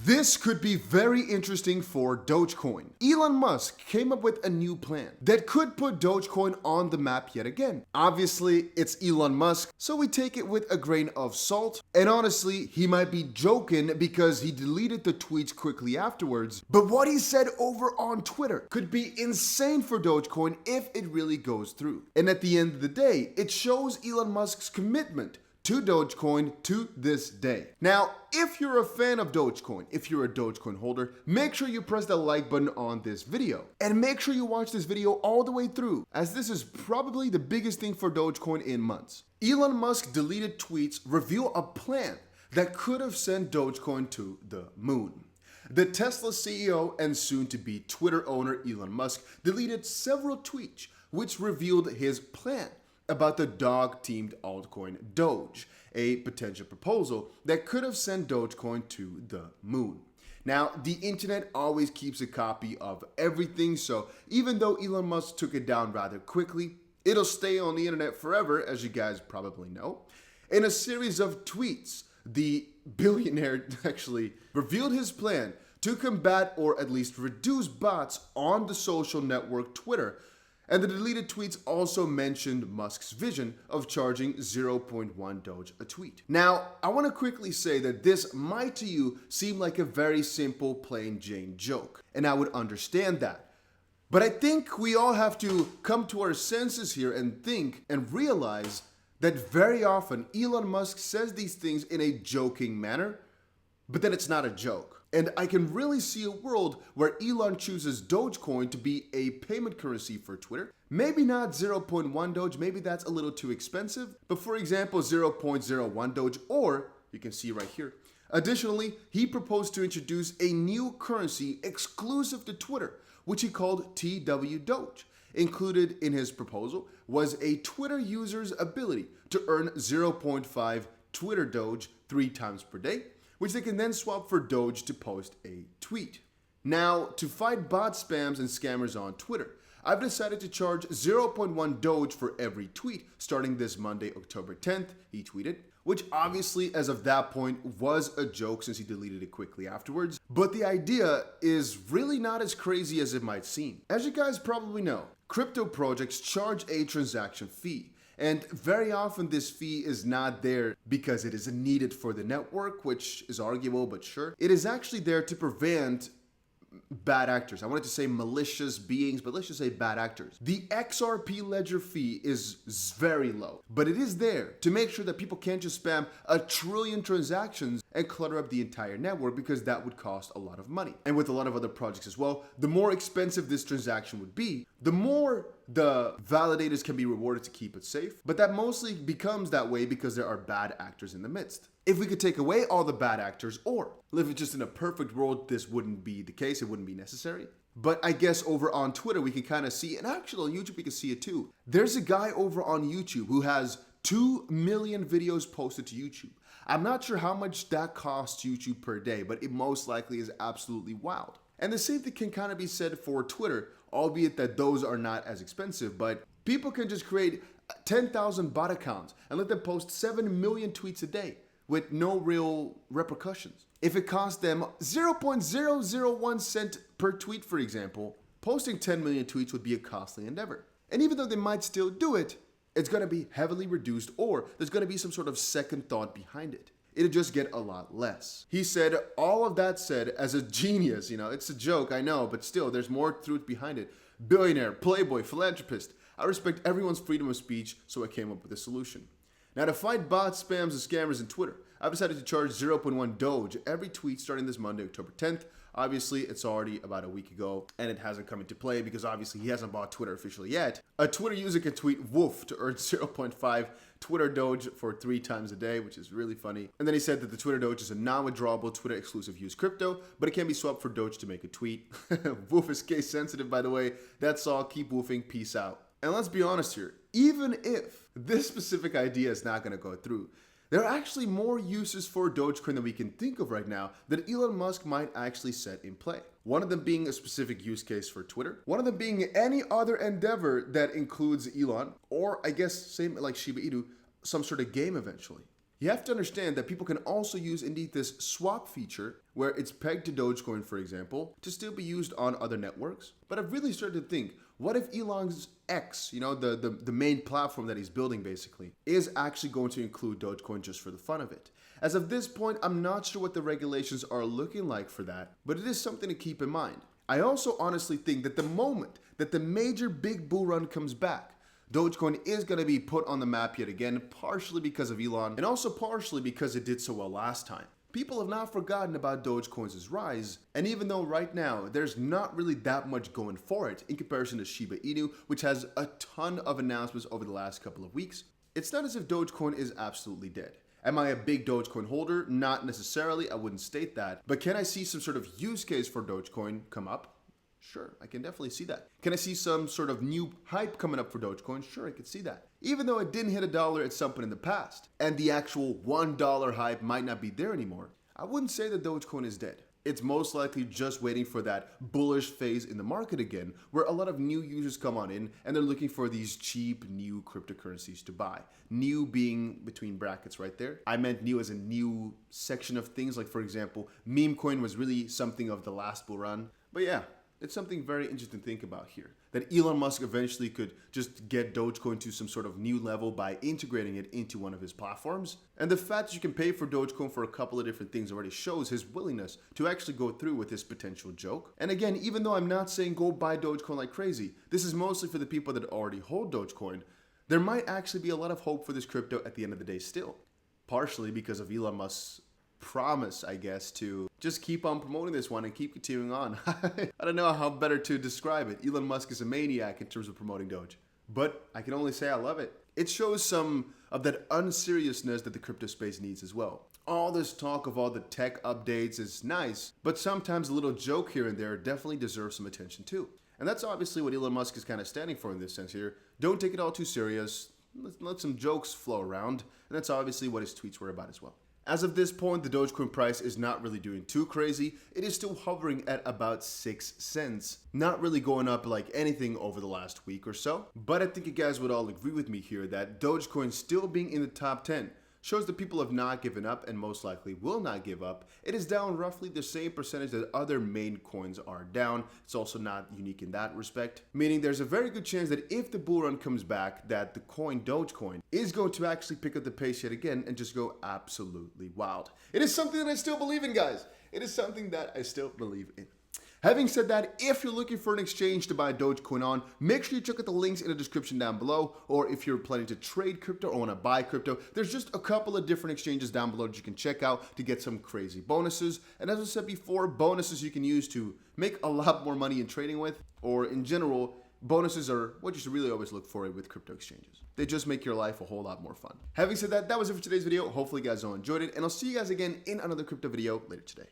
This could be very interesting for Dogecoin. Elon Musk came up with a new plan that could put Dogecoin on the map yet again. Obviously, it's Elon Musk, so we take it with a grain of salt. And honestly, he might be joking because he deleted the tweets quickly afterwards. But what he said over on Twitter could be insane for Dogecoin if it really goes through. And at the end of the day, it shows Elon Musk's commitment to Dogecoin to this day. Now, if you're a fan of Dogecoin, if you're a Dogecoin holder, make sure you press the like button on this video. And make sure you watch this video all the way through, as this is probably the biggest thing for Dogecoin in months. Elon Musk deleted tweets reveal a plan that could have sent Dogecoin to the moon. The Tesla CEO and soon-to-be Twitter owner Elon Musk deleted several tweets which revealed his plan about the dog-themed altcoin Doge, a potential proposal that could have sent Dogecoin to the moon. Now, the internet always keeps a copy of everything, so even though Elon Musk took it down rather quickly, it'll stay on the internet forever, as you guys probably know. In a series of tweets, the billionaire actually revealed his plan to combat or at least reduce bots on the social network Twitter. And the deleted tweets also mentioned Musk's vision of charging 0.1 Doge a tweet. Now, I want to quickly say that this might to you seem like a very simple, plain Jane joke, and I would understand that. But I think we all have to come to our senses here and think and realize that very often Elon Musk says these things in a joking manner, but then it's not a joke. And I can really see a world where Elon chooses Dogecoin to be a payment currency for Twitter. Maybe not 0.1 Doge, maybe that's a little too expensive, but for example 0.01 Doge, or you can see right here. Additionally, he proposed to introduce a new currency exclusive to Twitter, which he called TW Doge. Included in his proposal was a Twitter user's ability to earn 0.5 Twitter Doge 3 times per day, which they can then swap for Doge to post a tweet. Now, to fight bot spams and scammers on Twitter, I've decided to charge 0.1 Doge for every tweet starting this Monday, October 10th, he tweeted, which obviously as of that point was a joke since he deleted it quickly afterwards. But the idea is really not as crazy as it might seem. As you guys probably know, crypto projects charge a transaction fee. And very often this fee is not there because it is needed for the network, which is arguable, but sure. It is actually there to prevent bad actors. I wanted to say malicious beings, but let's just say bad actors. The XRP ledger fee is very low, but it is there to make sure that people can't just spam 1 trillion transactions and clutter up the entire network, because that would cost a lot of money. And with a lot of other projects as well, the more expensive this transaction would be, the more the validators can be rewarded to keep it safe. But that mostly becomes that way because there are bad actors in the midst. If we could take away all the bad actors, or live just in a perfect world, this wouldn't be the case, it wouldn't be necessary. But I guess over on Twitter, we can kind of see, and actually on YouTube, we can see it too. There's a guy over on YouTube who has 2 million videos posted to YouTube. I'm not sure how much that costs YouTube per day, but it most likely is absolutely wild. And the same thing can kind of be said for Twitter, albeit that those are not as expensive, but people can just create 10,000 bot accounts and let them post 7 million tweets a day with no real repercussions. If it costs them 0.001 cent per tweet, for example, posting 10 million tweets would be a costly endeavor. And even though they might still do it, it's gonna be heavily reduced, or there's gonna be some sort of second thought behind it. It'll just get a lot less. He said, all of that said, as a genius, it's a joke, I know, but still, there's more truth behind it. Billionaire, playboy, philanthropist. I respect everyone's freedom of speech, so I came up with a solution. Now, to fight bots, spams, and scammers in Twitter, I've decided to charge 0.1 Doge every tweet starting this Monday, October 10th. Obviously, it's already about a week ago, and it hasn't come into play because obviously he hasn't bought Twitter officially yet. A Twitter user can tweet woof to earn 0.5 Twitter Doge for 3 times a day, which is really funny. And then he said that the Twitter Doge is a non-withdrawable Twitter exclusive use crypto, but it can be swapped for Doge to make a tweet. Woof is case sensitive, by the way. That's all. Keep woofing. Peace out. And let's be honest here, even if this specific idea is not going to go through, there are actually more uses for Dogecoin than we can think of right now that Elon Musk might actually set in play. One of them being a specific use case for Twitter. One of them being any other endeavor that includes Elon, or I guess same like Shiba Inu, some sort of game eventually. You have to understand that people can also use indeed this swap feature where it's pegged to Dogecoin, for example, to still be used on other networks. But I've really started to think, what if Elon's X, the main platform that he's building basically, is actually going to include Dogecoin just for the fun of it? As of this point, I'm not sure what the regulations are looking like for that, but it is something to keep in mind. I also honestly think that the moment that the major big bull run comes back, Dogecoin is going to be put on the map yet again, partially because of Elon, and also partially because it did so well last time. People have not forgotten about Dogecoin's rise, and even though right now there's not really that much going for it in comparison to Shiba Inu, which has a ton of announcements over the last couple of weeks, it's not as if Dogecoin is absolutely dead. Am I a big Dogecoin holder? Not necessarily, I wouldn't state that, but can I see some sort of use case for Dogecoin come up? Sure, I can definitely see that. Can I see some sort of new hype coming up for Dogecoin? Sure, I could see that. Even though it didn't hit $1 at some point in the past, and the actual $1 hype might not be there anymore, I wouldn't say that Dogecoin is dead. It's most likely just waiting for that bullish phase in the market again, where a lot of new users come on in and they're looking for these cheap new cryptocurrencies to buy. New being between brackets right there. I meant new as a new section of things, like for example, meme coin was really something of the last bull run. But yeah, it's something very interesting to think about here, that Elon Musk eventually could just get Dogecoin to some sort of new level by integrating it into one of his platforms. And the fact that you can pay for Dogecoin for a couple of different things already shows his willingness to actually go through with this potential joke. And again, even though I'm not saying go buy Dogecoin like crazy, this is mostly for the people that already hold Dogecoin. There might actually be a lot of hope for this crypto at the end of the day still, partially because of Elon Musk's promise, I guess, to just keep on promoting this one and keep continuing on. I don't know how better to describe it. Elon Musk is a maniac in terms of promoting Doge, but I can only say I love it. It shows some of that unseriousness that the crypto space needs as well. All this talk of all the tech updates is nice, but sometimes a little joke here and there definitely deserves some attention too. And that's obviously what Elon Musk is kind of standing for in this sense here. Don't take it all too serious. Let some jokes flow around. And that's obviously what his tweets were about as well. As of this point, the Dogecoin price is not really doing too crazy. It is still hovering at about 6 cents. Not really going up like anything over the last week or so. But I think you guys would all agree with me here that Dogecoin still being in the top 10 shows that people have not given up and most likely will not give up. It is down roughly the same percentage that other main coins are down. It's also not unique in that respect, meaning there's a very good chance that if the bull run comes back, that the coin Dogecoin is going to actually pick up the pace yet again and just go absolutely wild. It is something that I still believe in, guys. It is something that I still believe in. Having said that, if you're looking for an exchange to buy Dogecoin on, make sure you check out the links in the description down below, or if you're planning to trade crypto or want to buy crypto, there's just a couple of different exchanges down below that you can check out to get some crazy bonuses. And as I said before, bonuses you can use to make a lot more money in trading with, or in general, bonuses are what you should really always look for with crypto exchanges. They just make your life a whole lot more fun. Having said that, that was it for today's video. Hopefully you guys all enjoyed it, and I'll see you guys again in another crypto video later today.